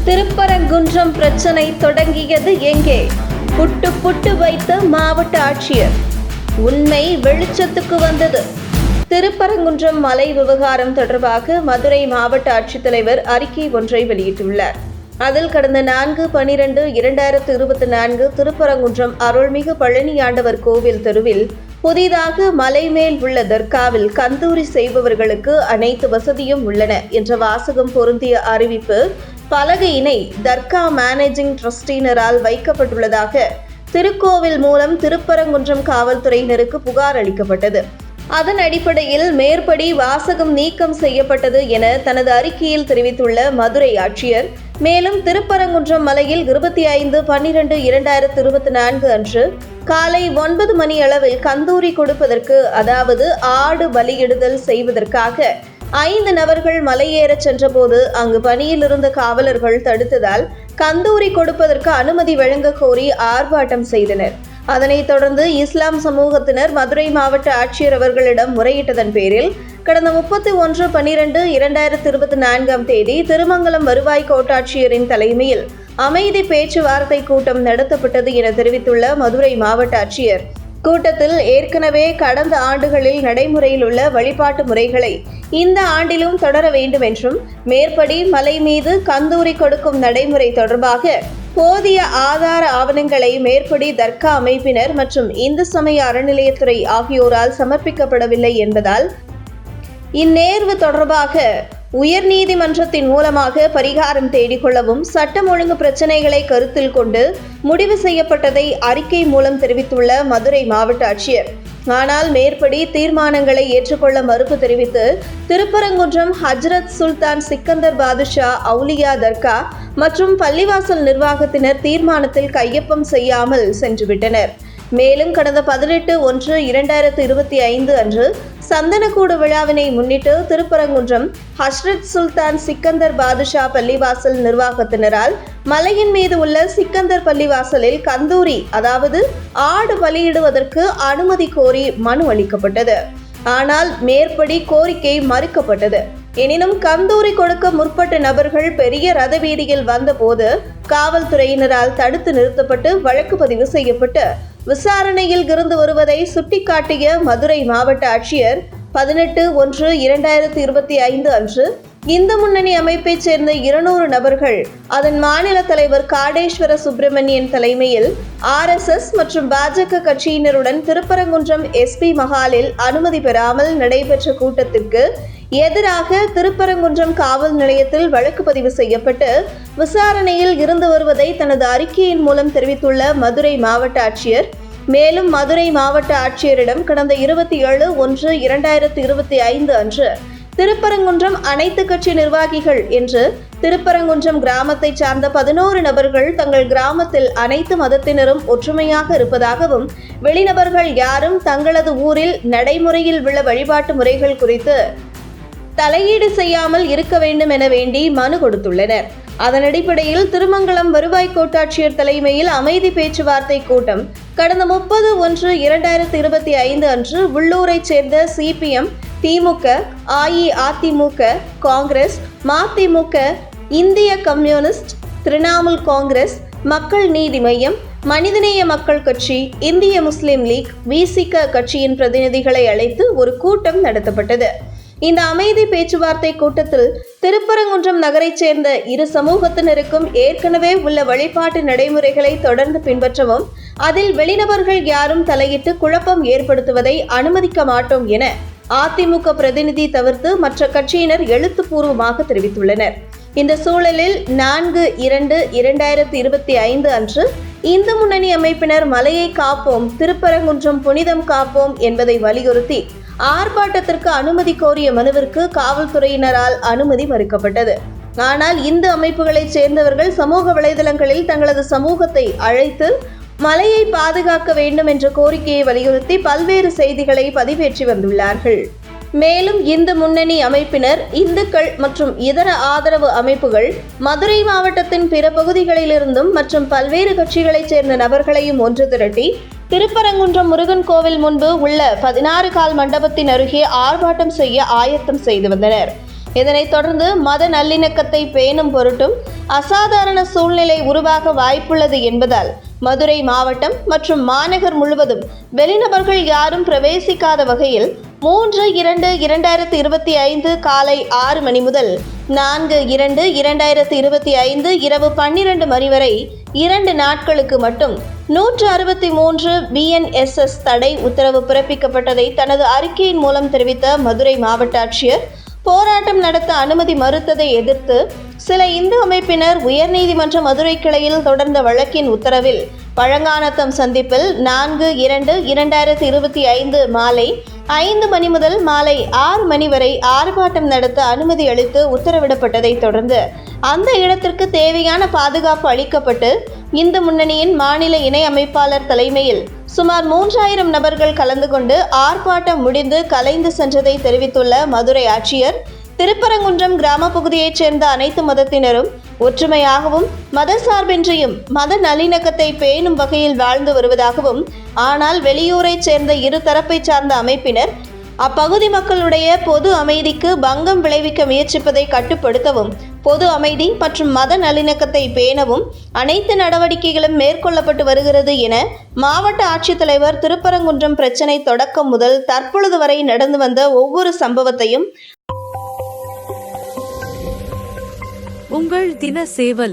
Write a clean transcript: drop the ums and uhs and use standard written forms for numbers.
திருப்பரங்குன்றம் பிரச்சனை தொடங்கியது எங்கே? புட்டு புட்டு வைத்த மாவட்ட ஆட்சியர். உண்மை வெளிச்சத்துக்கு வந்தது. திருப்பரங்குன்றம் மலை விவகாரம் தொடர்பாக மதுரை மாவட்ட ஆட்சித்தலைவர் அறிக்கை ஒன்றை வெளியிட்டுள்ளார். அதில் கடந்த 4/12/2024 திருப்பரங்குன்றம் அருள்மிகு பழனியாண்டவர் கோவில் தெருவில் புதிதாக மலை மேல் உள்ள தர்காவில் கந்தூரி செய்பவர்களுக்கு அனைத்து வசதியும் உள்ளன என்ற வாசகம் பொருந்திய அறிவிப்பு பலகையினை தர்கா மேனேஜிங் ட்ரஸ்டினரால் வைக்கப்பட்டுள்ளதாக திருக்கோவில் மூலம் திருப்பரங்குன்றம் காவல்துறையினருக்கு புகார் அளிக்கப்பட்டது. அதன் அடிப்படையில் மேற்படி வாசகம் நீக்கம் செய்யப்பட்டது என தனது அறிக்கையில் தெரிவித்துள்ள மதுரை ஆட்சியர், மேலும் திருப்பரங்குன்றம் மலையில் 25/12/2024 அன்று காலை 9 மணி அளவில் கந்தூரி கொடுப்பதற்கு, அதாவது ஆடு பலியிடுதல் செய்வதற்காக 5 நபர்கள் மலையேற சென்றபோது அங்கு பணியில் இருந்த காவலர்கள் தடுத்ததால் கந்தூரி கொடுப்பதற்கு அனுமதி வழங்க கோரி ஆர்ப்பாட்டம் செய்தனர். அதனைத் தொடர்ந்து இஸ்லாம் சமூகத்தினர் மதுரை மாவட்ட ஆட்சியர் அவர்களிடம் முறையிட்டதன் பேரில் கடந்த 31/12/2024 திருமங்கலம் வருவாய் கோட்டாட்சியரின் தலைமையில் அமைதி பேச்சுவார்த்தை கூட்டம் நடத்தப்பட்டது என தெரிவித்துள்ள மதுரை மாவட்ட ஆட்சியர், கூட்டத்தில் ஏற்கனவே கடந்த ஆண்டுகளில் நடைமுறையில் உள்ள வழிபாட்டு முறைகளை இந்த ஆண்டிலும் தொடர வேண்டும் என்றும், மேற்படி மலை மீது கந்தூரி கொடுக்கும் நடைமுறை தொடர்பாக போதிய ஆதார ஆவணங்களை மேற்படி தர்கா அமைப்பினர் மற்றும் இந்து சமய அறநிலையத்துறை ஆகியோரால் சமர்ப்பிக்கப்படவில்லை என்பதால் இந்நேர்வு தொடர்பாக உயர்நீதிமன்றத்தின் மூலமாக பரிகாரம் தேடிக்கொள்ளவும் சட்டம் ஒழுங்கு பிரச்சினைகளை கருத்தில் கொண்டு முடிவு செய்யப்பட்டதை அறிக்கை மூலம் தெரிவித்துள்ள மதுரை மாவட்ட ஆட்சியர், ஆனால் மேற்படி தீர்மானங்களை ஏற்றுக்கொள்ள மறுப்பு தெரிவித்து திருப்பரங்குன்றம் ஹஜ்ரத் சுல்தான் சிக்கந்தர் பாதுஷா அவுலியா தர்கா மற்றும் பள்ளிவாசல் நிர்வாகத்தினர் தீர்மானத்தில் கையொப்பம் செய்யாமல் சென்றுவிட்டனர். மேலும் கடந்த 18/1/2025 அன்று சந்தனக்கூடு விழாவினை முன்னிட்டு திருப்பரங்குன்றம் ஹஜ்ரத் சுல்தான் சிக்கந்தர் பாதுஷா பள்ளிவாசல் நிர்வாகத்தினரால் மலையின் மீது உள்ள சிக்கந்தர் பள்ளிவாசலில் கந்தூரி, அதாவது ஆடு பலியிடுவதற்கு அனுமதி கோரி மனு அளிக்கப்பட்டது. ஆனால் மேற்படி கோரிக்கை மறுக்கப்பட்டது. எனினும் கந்தூரி கொடுக்க முற்பட்ட நபர்கள் பெரிய ரத வீதியில் வந்தபோது காவல்துறையினரால் தடுத்து நிறுத்தப்பட்டு வழக்கு பதிவு செய்யப்பட்டு விசாரணையில் இருந்து வருவதை சுட்டிக்காட்டிய மதுரை மாவட்ட ஆட்சியர் 18/1/2025 அன்று இந்து முன்னணி அமைப்பைச் சேர்ந்த 200 நபர்கள் அதன் மாநில தலைவர் காடேஸ்வர சுப்பிரமணியன் தலைமையில் RSS மற்றும் பாஜக கட்சியினருடன் திருப்பரங்குன்றம் SP மஹாலில் அனுமதி பெறாமல் நடைபெற்ற கூட்டத்திற்கு எதிராக திருப்பரங்குன்றம் காவல் நிலையத்தில் வழக்கு பதிவு செய்யப்பட்டு விசாரணையில் இருந்து வருவதை தனது அறிக்கையின் மூலம் தெரிவித்துள்ள மதுரை மாவட்ட ஆட்சியர், மேலும் மதுரை மாவட்ட ஆட்சியரிடம் கடந்த 27/1/2025 அன்று திருப்பரங்குன்றம் அனைத்து கட்சி நிர்வாகிகள் என்று திருப்பரங்குன்றம் கிராமத்தை சார்ந்த 11 நபர்கள் தங்கள் கிராமத்தில் அனைத்து மதத்தினரும் ஒற்றுமையாக இருப்பதாகவும், வெளிநபர்கள் யாரும் தங்களது ஊரில் நடைமுறையில் உள்ள வழிபாட்டு முறைகள் குறித்து தலையீடு செய்யாமல் இருக்க வேண்டும் என வேண்டி மனு கொடுத்துள்ளனர். அதன் அடிப்படையில் திருமங்கலம் வருவாய் கோட்டாட்சியர் தலைமையில் அமைதி பேச்சுவார்த்தை கூட்டம் கடந்த 30/1/2025 அன்று உள்ளூரைச் சேர்ந்த CPM, திமுக, அஇஅதிமுக, காங்கிரஸ், மதிமுக, இந்திய கம்யூனிஸ்ட், திரிணாமுல் காங்கிரஸ், மக்கள் நீதி மய்யம், மனிதநேய மக்கள் கட்சி, இந்திய முஸ்லிம் லீக், VCK கட்சியின் பிரதிநிதிகளை அழைத்து ஒரு கூட்டம் நடத்தப்பட்டது. இந்த அமைதி பேச்சுவார்த்தை கூட்டத்தில் திருப்பரங்குன்றம் நகரைச் சேர்ந்த இரு சமூகத்தினருக்கும் ஏற்கனவே உள்ள வழிபாட்டு நடைமுறைகளை தொடர்ந்து பின்பற்றவும், அதில் வெளிநபர்கள் யாரும் தலையிட்டு குழப்பம் ஏற்படுத்துவதை அனுமதிக்க மாட்டோம் என அதிமுக பிரதிநிதி தவிர்த்து மற்ற கட்சியினர் எழுத்துப்பூர்வமாக தெரிவித்துள்ளனர். இந்த சூழலில் 4/2/2025 அன்று இந்து முன்னணி அமைப்பினர் மலையை காப்போம், திருப்பரங்குன்றம் புனிதம் காப்போம் என்பதை வலியுறுத்தி ஆர்ப்பாட்டத்திற்கு அனுமதி கோரிய மனுவிற்கு காவல்துறையினரால் அனுமதி மறுக்கப்பட்டது. ஆனால் இந்து அமைப்புகளைச் சேர்ந்தவர்கள் சமூக வலைதளங்களில் தங்களது சமூகத்தை அழைத்து மலையை பாதுகாக்க வேண்டும் என்ற கோரிக்கையை வலியுறுத்தி பல்வேறு செய்திகளை பதிவேற்றி வந்துள்ளார்கள். மேலும் இந்து முன்னணி அமைப்பினர், இந்துக்கள் மற்றும் இதர ஆதரவு அமைப்புகள் மதுரை மாவட்டத்தின் பிற பகுதிகளிலிருந்தும் மற்றும் பல்வேறு கட்சிகளைச் சேர்ந்த நபர்களையும் ஒன்று திரட்டி திருப்பரங்குன்றம் முருகன் கோவில் முன்பு உள்ள 16 கால் மண்டபத்தின் அருகே ஆர்ப்பாட்டம் செய்ய ஆயத்தம் செய்து வந்தனர். இதனைத் தொடர்ந்து மத நல்லிணக்கத்தை பேணும் பொருட்டும் அசாதாரண சூழ்நிலை உருவாக வாய்ப்புள்ளது என்பதால் மதுரை மாவட்டம் மற்றும் மாநகர் முழுவதும் வெளிநபர்கள் யாரும் பிரவேசிக்காத வகையில் 3/2/2025 காலை 6 மணி முதல் 4/2/2025 இரவு 12 மணி வரை 2 நாட்களுக்கு மட்டும் 163 BNSS தடை உத்தரவு பிறப்பிக்கப்பட்டதை தனது அறிக்கையின் மூலம் தெரிவித்த மதுரை மாவட்ட ஆட்சியர், போராட்டம் நடத்த அனுமதி மறுத்ததை எதிர்த்து சில இந்து அமைப்பினர் உயர்நீதிமன்ற மதுரை கிளையில் தொடர்ந்த வழக்கின் உத்தரவில் பழங்கானத்தம் சந்திப்பில் 4/2/2025 மாலை 5 மணி முதல் மாலை 6 மணி வரை ஆர்ப்பாட்டம் நடத்த அனுமதி அளித்து உத்தரவிடப்பட்டதை தொடர்ந்து அந்த இடத்திற்கு தேவையான பாதுகாப்பு அளிக்கப்பட்டு இந்து முன்னணியின் மாநில இணை அமைப்பாளர் தலைமையில் சுமார் 3000 நபர்கள் கலந்து கொண்டு ஆர்ப்பாட்டம் முடிந்து கலைந்து சென்றதை தெரிவித்துள்ள மதுரை ஆட்சியர், திருப்பரங்குன்றம் கிராம பகுதியைச் சேர்ந்த அனைத்து மதத்தினரும் ஒற்றுமையாகவும் மதசார்பின்றியும் மத நல்லிணக்கத்தை பேணும் வகையில் வாழ்ந்து வருவதாகவும், ஆனால் வெளியூரைச் சேர்ந்த இரு தரப்பை சார்ந்த அமைப்பினர் அப்பகுதி மக்களுடைய பொது அமைதிக்கு பங்கம் விளைவிக்க முயற்சிப்பதை கட்டுப்படுத்தவும், பொது அமைதி மற்றும் மத நல்லிணக்கத்தை பேணவும் அனைத்து நடவடிக்கைகளும் மேற்கொள்ளப்பட்டு வருகிறது என மாவட்ட ஆட்சித்தலைவர் திருப்பரங்குன்றம் பிரச்சினை தொடக்கம் முதல் தற்பொழுது வரை நடந்து வந்த ஒவ்வொரு சம்பவத்தையும் உங்கள் தின சேவல்